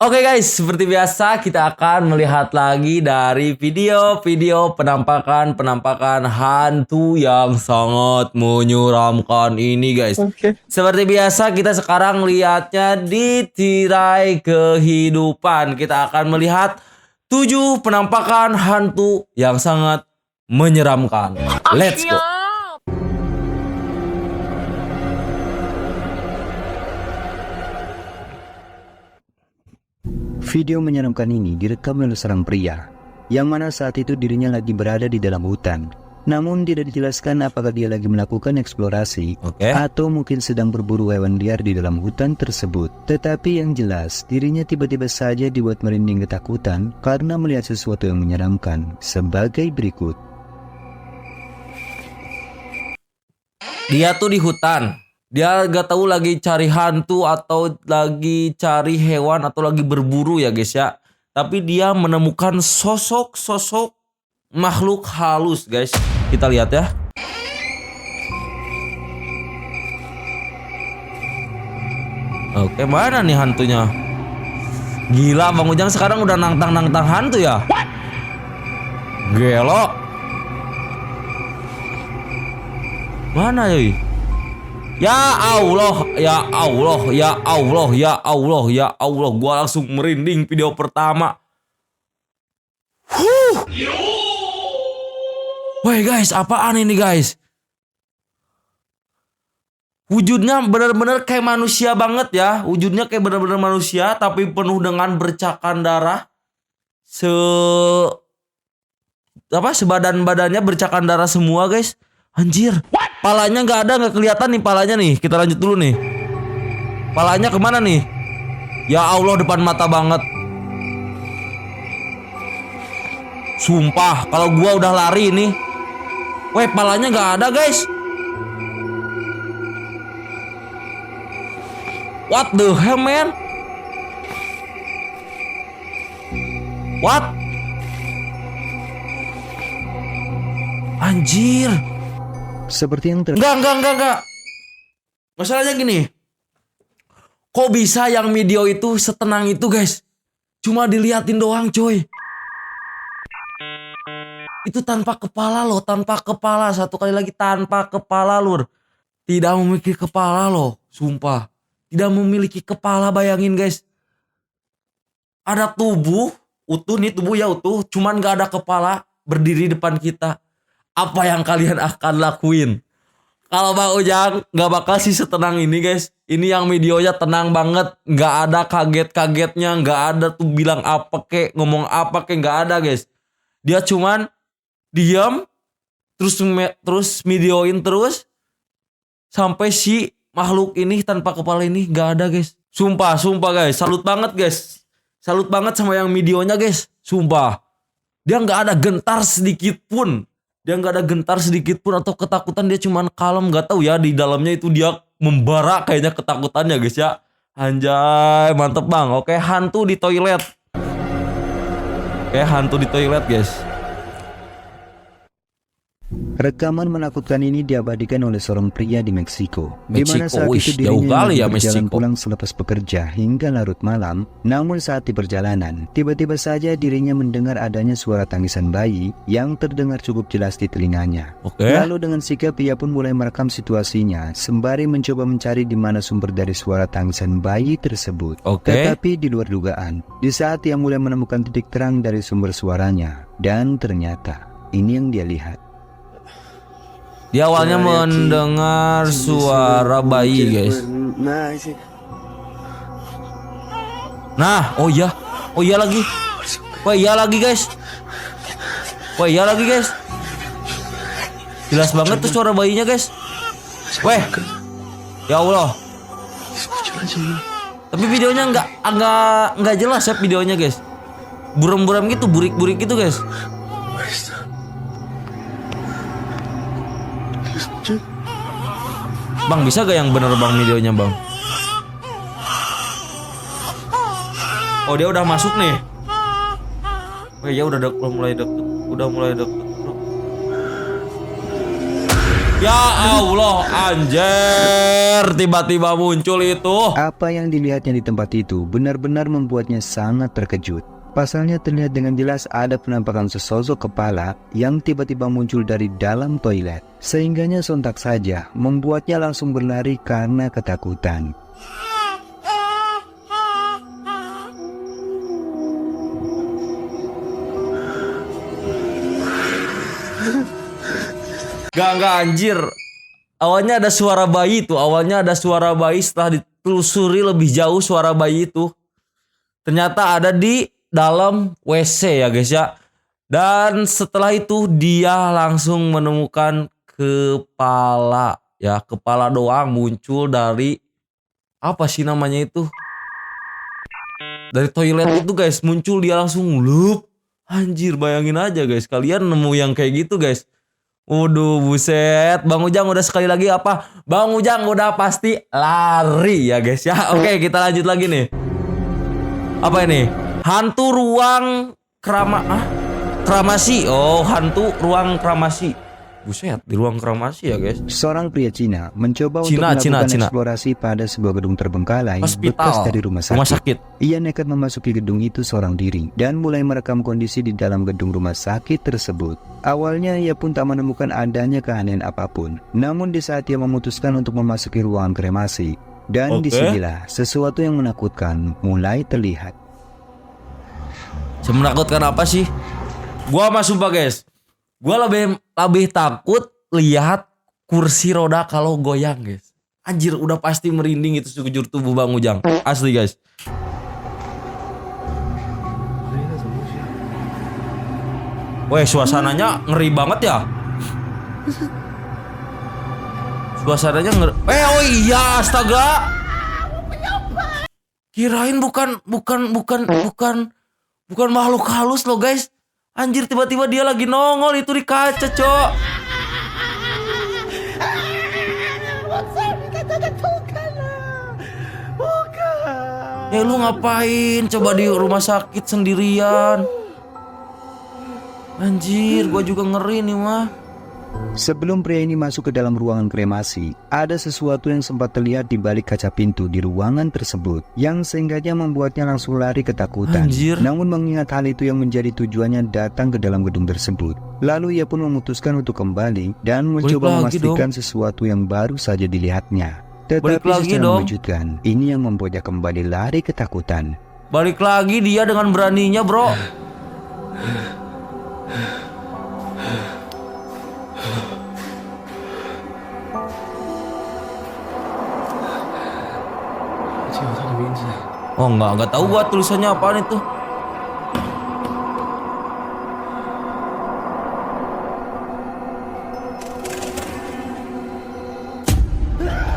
Oke guys, seperti biasa kita akan melihat lagi dari video-video penampakan hantu yang sangat menyeramkan ini guys. Seperti biasa kita sekarang lihatnya di tirai kehidupan. Kita akan melihat 7 penampakan hantu yang sangat menyeramkan. Let's go. Video menyeramkan ini direkam oleh seorang pria, yang mana saat itu dirinya lagi berada di dalam hutan. Namun tidak dijelaskan apakah dia lagi melakukan eksplorasi atau mungkin sedang berburu hewan liar di dalam hutan tersebut. Tetapi yang jelas, dirinya tiba-tiba saja dibuat merinding ketakutan karena melihat sesuatu yang menyeramkan sebagai berikut. Dia tuh di hutan. Dia gak tahu lagi cari hantu atau lagi cari hewan atau lagi berburu ya guys ya. Tapi dia menemukan sosok makhluk halus guys. Kita lihat ya. Oke, mana nih hantunya? Gila, Bang Ujang sekarang udah nantang hantu ya? Gelo. Mana yoi? Ya Allah, ya Allah, ya Allah, ya Allah, ya Allah. Gua langsung merinding video pertama. Woi guys, apaan ini guys? Wujudnya benar-benar kayak manusia banget ya. Wujudnya kayak benar-benar manusia tapi penuh dengan bercakan darah. Sebadan-badannya bercakan darah semua guys. Anjir. Palanya nggak ada, nggak kelihatan nih palanya nih. Kita lanjut dulu nih. Palanya kemana nih? Ya Allah, depan mata banget. Sumpah, kalau gua udah lari ini. Weh, palanya nggak ada guys. What the hell man? What? Anjir. Seperti yang Enggak. Masalahnya gini. Kok bisa yang video itu setenang itu guys? Cuma diliatin doang coy. Itu tanpa kepala loh. Tanpa kepala. Satu kali lagi tanpa kepala lur. Tidak memiliki kepala loh. Sumpah. Tidak memiliki kepala, bayangin guys. Ada tubuh. Utuh nih, tubuh ya utuh. Cuman gak ada kepala. Berdiri depan kita. Apa yang kalian akan lakuin? Kalau Bang Ujang gak bakal sih setenang ini guys. Ini yang videonya tenang banget. Gak ada kaget-kagetnya. Gak ada tuh bilang apa kek, ngomong apa kek, gak ada guys. Dia cuman diam. Terus videoin terus. Sampai si makhluk ini tanpa kepala ini gak ada guys. Sumpah guys. Salut banget guys. Salut banget sama yang videonya guys. Sumpah. Dia gak ada gentar sedikit pun. Dia nggak ada gentar sedikit pun atau ketakutan, dia cuman kalem. Nggak tahu ya di dalamnya itu dia membara kayaknya ketakutannya guys ya. Anjay, mantep bang. Oke, hantu di toilet. Oke, hantu di toilet guys. Rekaman menakutkan ini diabadikan oleh seorang pria di Meksiko, di mana saat itu jauh dirinya kali ya berjalan Meksiko. pulang selepas bekerja hingga larut malam. Namun saat di perjalanan, tiba-tiba saja dirinya mendengar adanya suara tangisan bayi yang terdengar cukup jelas di telinganya. Lalu dengan sigap ia pun mulai merekam situasinya sembari mencoba mencari di mana sumber dari suara tangisan bayi tersebut. Tetapi di luar dugaan, di saat ia mulai menemukan titik terang dari sumber suaranya, dan ternyata ini yang dia lihat. Dia awalnya mendengar suara bayi guys. Nah, oh iya lagi. Wah iya lagi guys. Jelas banget tuh suara bayinya guys. Weh, ya Allah. Tapi videonya nggak jelas ya videonya guys. Buram-buram gitu, burik-burik gitu guys. Bang, bisa gak yang bener bang videonya bang? Oh, dia udah masuk nih. Oh ya udah mulai deket. Ya Allah, anjir, tiba-tiba muncul itu. Apa yang dilihatnya di tempat itu benar-benar membuatnya sangat terkejut. Pasalnya terlihat dengan jelas ada penampakan sesosok kepala yang tiba-tiba muncul dari dalam toilet. Sehingganya sontak saja membuatnya langsung berlari karena ketakutan. Gak anjir. Awalnya ada suara bayi tuh. Awalnya ada suara bayi, setelah ditelusuri lebih jauh suara bayi itu ternyata ada di dalam WC ya guys ya. Dan setelah itu dia langsung menemukan kepala. Ya, kepala doang muncul dari apa sih namanya itu? Dari toilet itu guys, muncul dia langsung lup. Anjir, bayangin aja guys, kalian nemu yang kayak gitu guys. Waduh, buset. Bang Ujang udah sekali lagi apa? Bang Ujang udah pasti lari ya guys ya. Oke, kita lanjut lagi nih. Apa ini? Hantu ruang kramasi. Oh, hantu ruang kramasi. Buset, di ruang kramasi ya guys. Seorang pria Cina mencoba untuk melakukan eksplorasi pada sebuah gedung terbengkalai bekas dari rumah sakit. Ia nekat memasuki gedung itu seorang diri dan mulai merekam kondisi di dalam gedung rumah sakit tersebut. Awalnya ia pun tak menemukan adanya keanehan apapun. Namun di saat ia memutuskan untuk memasuki ruangan kremasi, dan disinilah sesuatu yang menakutkan mulai terlihat. Menakutkan apa sih? Gua mah sumpah guys, gua lebih takut lihat kursi roda kalau goyang guys. Anjir, udah pasti merinding itu sekujur tubuh Bang Ujang. Asli guys. Weh, suasananya ngeri banget ya. Suasananya ngeri. Oh iya, astaga. Kirain bukan makhluk halus loh guys. Anjir, tiba-tiba dia lagi nongol itu di kaca, cok. Ya lu ngapain coba di rumah sakit sendirian? Anjir, gua juga ngeri nih mah. Sebelum pria ini masuk ke dalam ruangan kremasi, ada sesuatu yang sempat terlihat di balik kaca pintu di ruangan tersebut, yang sehingganya membuatnya langsung lari ketakutan. Anjir. Namun mengingat hal itu yang menjadi tujuannya datang ke dalam gedung tersebut, lalu ia pun memutuskan untuk kembali dan mencoba memastikan sesuatu yang baru saja dilihatnya. Tetapi secara mengejutkan, ini yang membuatnya kembali lari ketakutan. Balik lagi dia dengan beraninya, bro. Oh enggak tahu gua tulisannya apaan itu.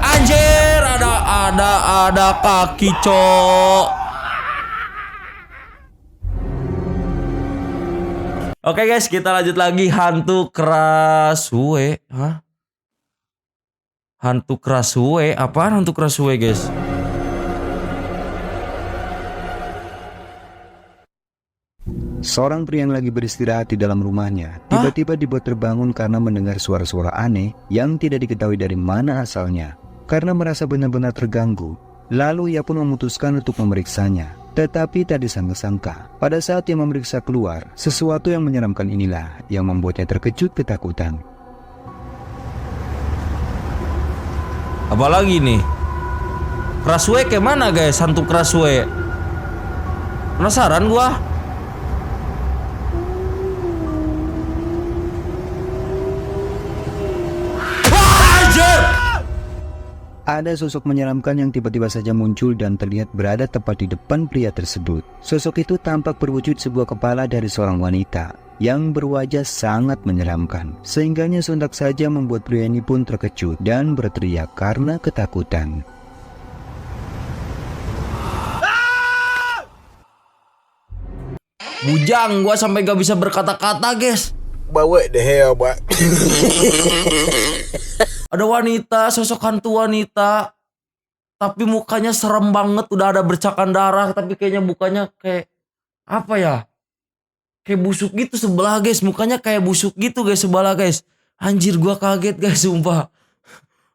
Anjir, ada kaki, cok. Oke guys, kita lanjut lagi. Hantu Krasue. Hah? Hantu Krasue? Apaan hantu Krasue guys? Seorang pria yang lagi beristirahat di dalam rumahnya tiba-tiba dibuat terbangun karena mendengar suara-suara aneh yang tidak diketahui dari mana asalnya. Karena merasa benar-benar terganggu, lalu ia pun memutuskan untuk memeriksanya. Tetapi tak disangka-sangka, pada saat ia memeriksa keluar, sesuatu yang menyeramkan inilah yang membuatnya terkejut ketakutan. Apalagi nih? Krasue ke mana guys? Hantu Krasue. Penasaran gua. Ada sosok menyeramkan yang tiba-tiba saja muncul dan terlihat berada tepat di depan pria tersebut. Sosok itu tampak berwujud sebuah kepala dari seorang wanita yang berwajah sangat menyeramkan. Sehingganya sontak saja membuat pria ini pun terkejut dan berteriak karena ketakutan. Bujang, gua sampai gak bisa berkata-kata guys. But what the hell, boy? Ada wanita, sosok hantu wanita, tapi mukanya serem banget, udah ada bercakan darah, tapi kayaknya mukanya kayak apa ya? Kayak busuk gitu sebelah guys, mukanya kayak busuk gitu guys sebelah guys. Anjir, gua kaget guys, sumpah.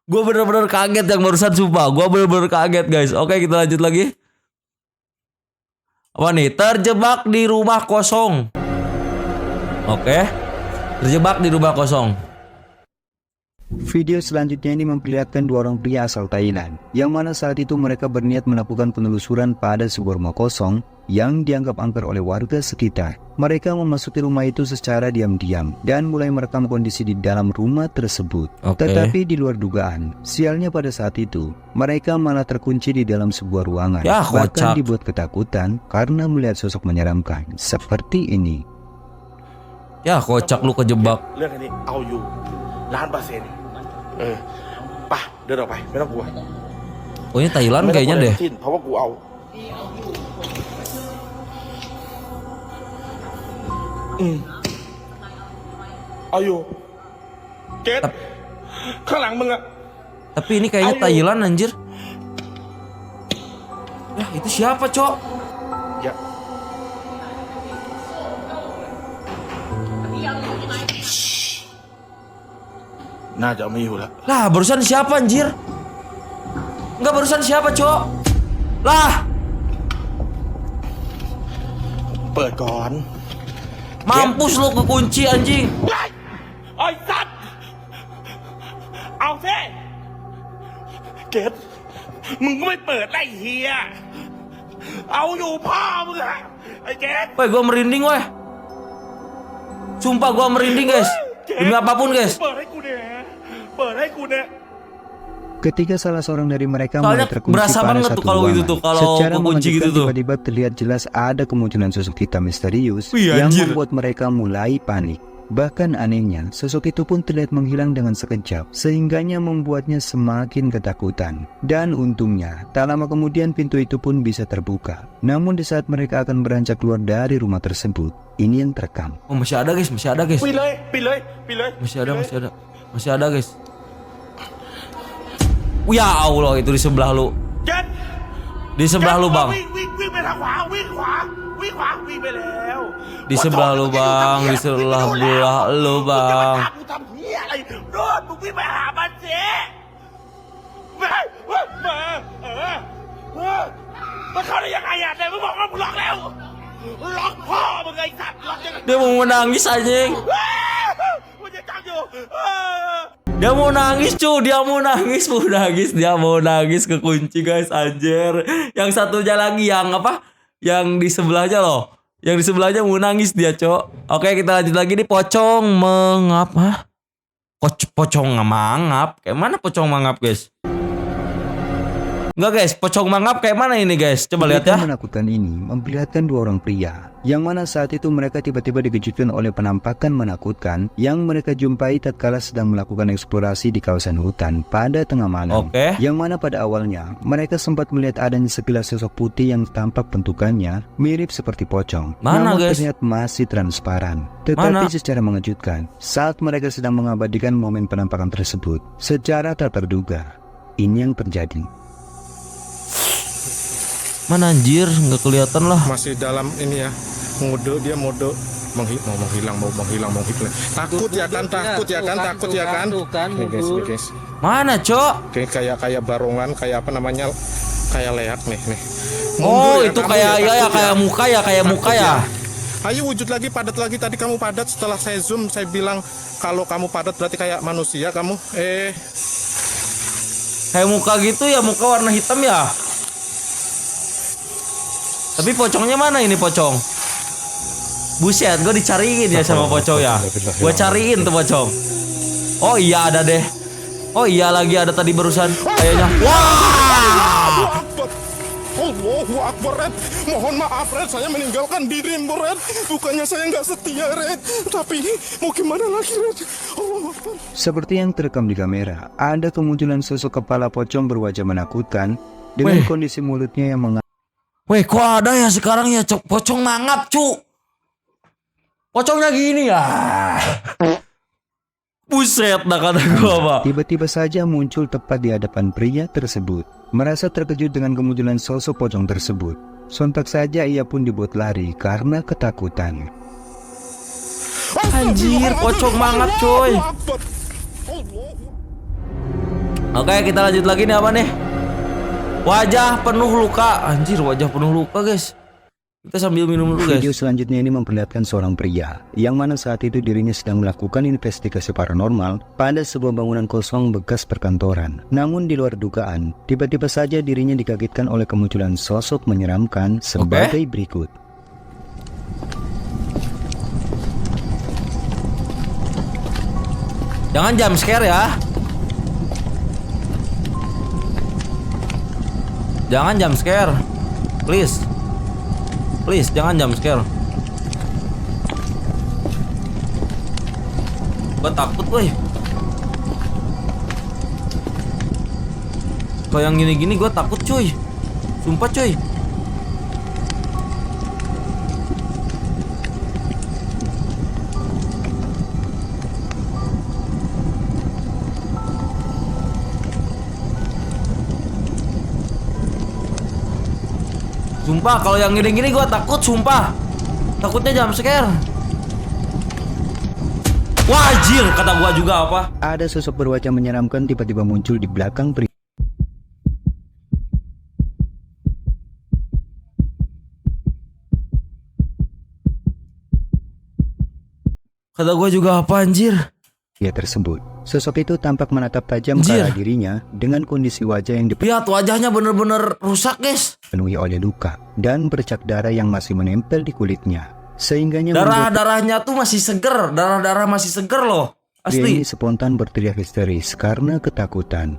Gua bener-bener kaget yang barusan, sumpah. Gua bener-bener kaget guys. Oke, kita lanjut lagi. Apa nih? Terjebak di rumah kosong. Oke. Terjebak di rumah kosong. Video selanjutnya ini memperlihatkan dua orang pria asal Thailand, yang mana saat itu mereka berniat melakukan penelusuran pada sebuah rumah kosong yang dianggap angker oleh warga sekitar. Mereka memasuki rumah itu secara diam-diam dan mulai merekam kondisi di dalam rumah tersebut. Oke. Tetapi di luar dugaan, sialnya pada saat itu, mereka malah terkunci di dalam sebuah ruangan. Ya, Bahkan kocak. dibuat ketakutan karena melihat sosok menyeramkan seperti ini. Ya, kocak lu kejebak. เรื่องอันนี้เอาอยู่1,000,000%ไปเดินออกไปไม่ต้องกลัว Oh, ini Thailand ไม่ต้องกลัว kayaknya อะไร deh. ทั้งสิ้นเพราะว่ากูเอาเอาอยู่เกตข้างหลังมึงอะ Tapi ini kayaknya Ayo. Thailand anjir. Ya, itu siapa, Cok? อย่าน่าจะไม่อยู่แล้ว Lah, barusan siapa anjir? Enggak, barusan siapa, Cok? Lah, เปิดก่อน mampus lu kekunci anjing. ไอ้สัตว์เอาสิเกตมึงก็ไม่เปิดได้เฮียเอาอยู่พ่อมึงอะไอ้เกต Weh, gua merinding, weh. Sumpah gua merinding, guys. Demi apapun, guys. เปิดให้กูเนี่ยเปิดให้กูเนี่ย Ketika salah seorang dari mereka Soalnya mulai terkunci berasa pada banget satu tuh kalau ruangan, itu tuh, kalau secara kekunci mengejutkan gitu tuh. tiba-tiba terlihat jelas ada kemunculan sosok hitam misterius Wih, yang anjir. membuat mereka mulai panik. Bahkan anehnya, sosok itu pun terlihat menghilang dengan sekejap, sehingganya membuatnya semakin ketakutan. Dan untungnya, tak lama kemudian pintu itu pun bisa terbuka. Namun di saat mereka akan beranjak keluar dari rumah tersebut, ini yang terekam. Oh, masih ada, guys. Masih ada, guys. ปิดเลยปิดเลยปิดเลย Masih ada, masih ada. Masih ada, guys. Ya Allah, itu di sebelah lu. เจ็ด Di sebelah lu, Bang. วิ่งไปทางขวาวิ่งขวาวิ่งขวาวิ่งไปแล้ว Di sebelah lu, Bang. Di sebelah lu, Bang. มึงทำเหี้ยอะไรโน่นมึงวิ่งไปหามันเจ๊มามันเข้าได้ยังไงอ่ะแต่มึงบอกว่ามึงล็อกแล้วล็อกพ่อมึงไอ้สัตว์ล็อกยังไง Dia mau menangis anjing. มันจะจับอยู่ Dia mau nangis, cu. Dia mau nangis, Dia mau nangis kekunci, guys. Anjir. Yang satunya lagi yang apa? Yang di sebelahnya loh. Yang di sebelahnya mau nangis dia, Cok. Oke, kita lanjut lagi nih. Pocong mengap. Hah? Pocong mangap? Kayak mana pocong mangap, guys? Enggak, guys. Pocong mangap kayak mana ini, guys? Coba lihat ya. Berita menakutkan ini memperlihatkan dua orang pria, yang mana saat itu mereka tiba-tiba dikejutkan oleh penampakan menakutkan yang mereka jumpai tatkala sedang melakukan eksplorasi di kawasan hutan pada tengah malam. Oke. Yang mana pada awalnya mereka sempat melihat adanya sekilas sosok putih yang tampak bentukannya mirip seperti pocong. Mana, namun guys? terlihat masih transparan. Tetapi Mana? secara mengejutkan, saat mereka sedang mengabadikan momen penampakan tersebut, secara tak terduga, ini yang terjadi. Mana anjir? Nggak kelihatan lah. Masih dalam ini ya, mode dia mode mau menghilang. Takut ya kan. Nih guys. Mana, Cok? Kayak barongan, kayak apa namanya, kayak leak nih. Oh, Mundur ya itu kamu kayak ya, takut kayak muka ya, kayak Takut muka ya. Ayo wujud lagi, padat lagi. Tadi kamu padat, setelah saya zoom saya bilang kalau kamu padat berarti kayak manusia kamu. Kayak muka gitu ya, muka warna hitam ya. Tapi pocongnya mana ini pocong? Buset, gue dicariin ya sama pocong ya. Gue cariin tuh pocong. Oh iya ada deh. Oh iya lagi ada tadi barusan. Kayaknya. Wah! Allahu Akbar, Red. Mohon maaf, Red. Saya meninggalkan dirimu, Red. Bukannya saya nggak setia, Red. Tapi mau gimana lagi, Red? Allahu Akbar. Seperti yang terekam di kamera, ada kemunculan sosok kepala pocong berwajah menakutkan dengan Weh. kondisi mulutnya yang Weh, kok ada ya sekarang ya pocong mangap, cu. Pocongnya gini ya. Buset, dah kata gua, Pak. tiba-tiba saja muncul tepat di hadapan pria tersebut. Merasa terkejut dengan kemunculan sosok pocong tersebut, sontak saja ia pun dibuat lari karena ketakutan. Anjir, pocong banget coy. Oke, kita lanjut lagi nih, apa nih? Wajah penuh luka. Anjir, wajah penuh luka guys. Kita sambil minum dulu Video guys. selanjutnya ini memperlihatkan seorang pria yang mana saat itu dirinya sedang melakukan investigasi paranormal pada sebuah bangunan kosong bekas perkantoran. Namun di luar dugaan, tiba-tiba saja dirinya dikagetkan oleh kemunculan sosok menyeramkan sebagai berikut. Jangan jump scare ya. Jangan jump scare. Please. Please, jangan jump scare. Gua takut woi. Kalau yang gini-gini gua takut cuy. Sumpah cuy. Sumpah kalau yang gini-gini gua takut, sumpah. Takutnya jump scare. Wajir, kata gua juga apa? Ada sosok berwajah menyeramkan tiba-tiba muncul di belakang pria. Kata gua juga apa anjir? Tersebut. Sosok itu tampak menatap tajam ke Anjir. arah dirinya dengan kondisi wajah yang Lihat wajahnya bener-bener rusak guys. dipenuhi oleh luka dan bercak darah yang masih menempel di kulitnya. Sehingganya membuat Darah-darahnya tuh masih seger. Darah-darah masih seger loh. pria Asli. ini spontan berteriak histeris karena ketakutan.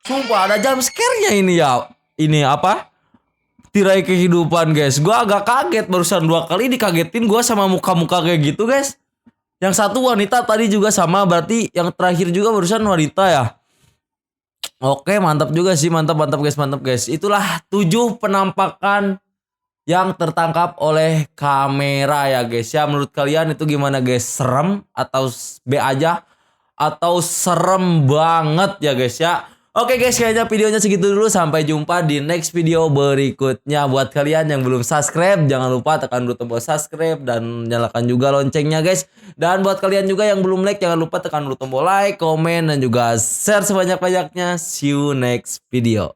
Sumpah ada jump scare-nya ini ya. Ini apa? Tirai kehidupan guys. Gua agak kaget barusan 2 kali dikagetin gua sama muka-muka kayak gitu guys. Yang satu wanita tadi juga sama, berarti yang terakhir juga barusan wanita ya. Oke, mantap juga sih, mantap guys. Itulah 7 penampakan yang tertangkap oleh kamera ya guys. Ya menurut kalian itu gimana guys? Serem atau B aja? Atau serem banget ya guys ya? Oke guys, kayaknya videonya segitu dulu. Sampai jumpa di next video berikutnya. Buat kalian yang belum subscribe, jangan lupa tekan dulu tombol subscribe dan nyalakan juga loncengnya guys. Dan buat kalian juga yang belum like, jangan lupa tekan dulu tombol like, komen, dan juga share sebanyak-banyaknya. See you next video.